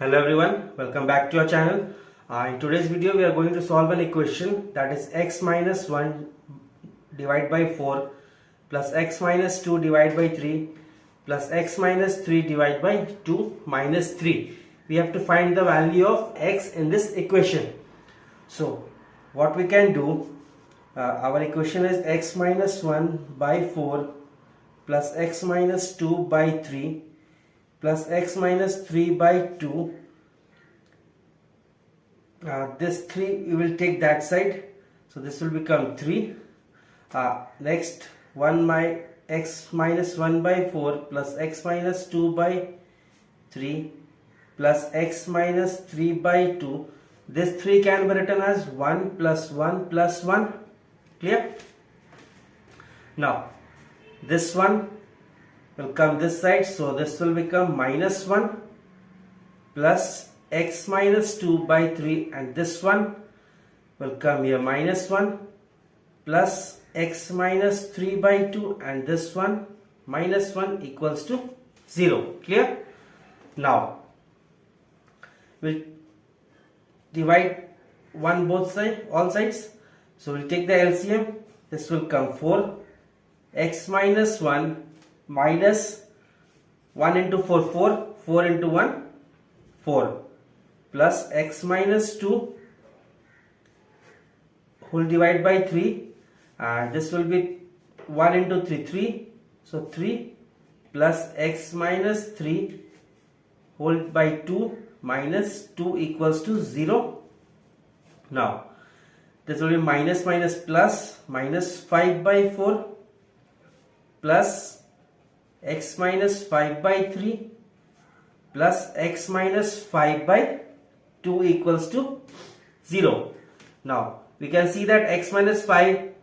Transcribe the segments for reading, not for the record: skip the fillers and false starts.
Hello everyone, welcome back to our channel. In today's video we are going to solve an equation that is x minus 1 divided by 4 plus x minus 2 divided by 3 plus x minus 3 divided by 2 minus 3. We have to find the value of x in this equation. So what we can do, our equation is x minus 1 by 4 plus x minus 2 by 3 plus x minus 3 by 2. This 3 we will take that side, so this will become 3. Next, x minus 1 by 4 plus x minus 2 by 3 plus x minus 3 by 2. This 3 can be written as 1 plus 1 plus 1. Clear? Now this one will come this side, so this will become minus 1 plus x minus 2 by 3, and this one will come here minus 1 plus x minus 3 by 2, and this one minus 1 equals to 0. Clear? Now we'll divide both sides, all sides, so we'll take the LCM. This will come 4 x minus 1 minus 1 into 4 into 1 4 plus x minus 2 whole divide by 3, and this will be 1 into 3, so 3 plus x minus 3 whole by 2 minus 2 equals to 0. Now this will be minus plus minus 5 by 4 plus x minus 5 by 3 plus x minus 5 by 2 equals to 0. Now we can see that x minus 5,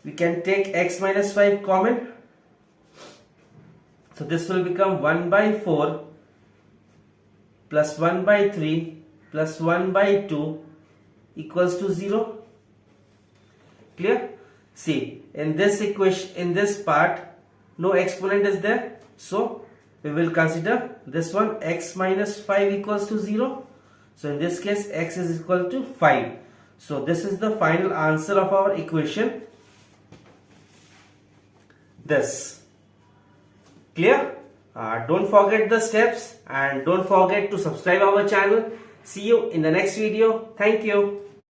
we can take x minus 5 common, so this will become 1 by 4 plus 1 by 3 plus 1 by 2 equals to 0. Clear? See, in this equation, in this part, no exponent is there, so we will consider this one x minus 5 equals to 0. So in this case x is equal to 5. So this is the final answer of our equation. This. Clear? Don't forget the steps and don't forget to subscribe our channel. See you in the next video. Thank you.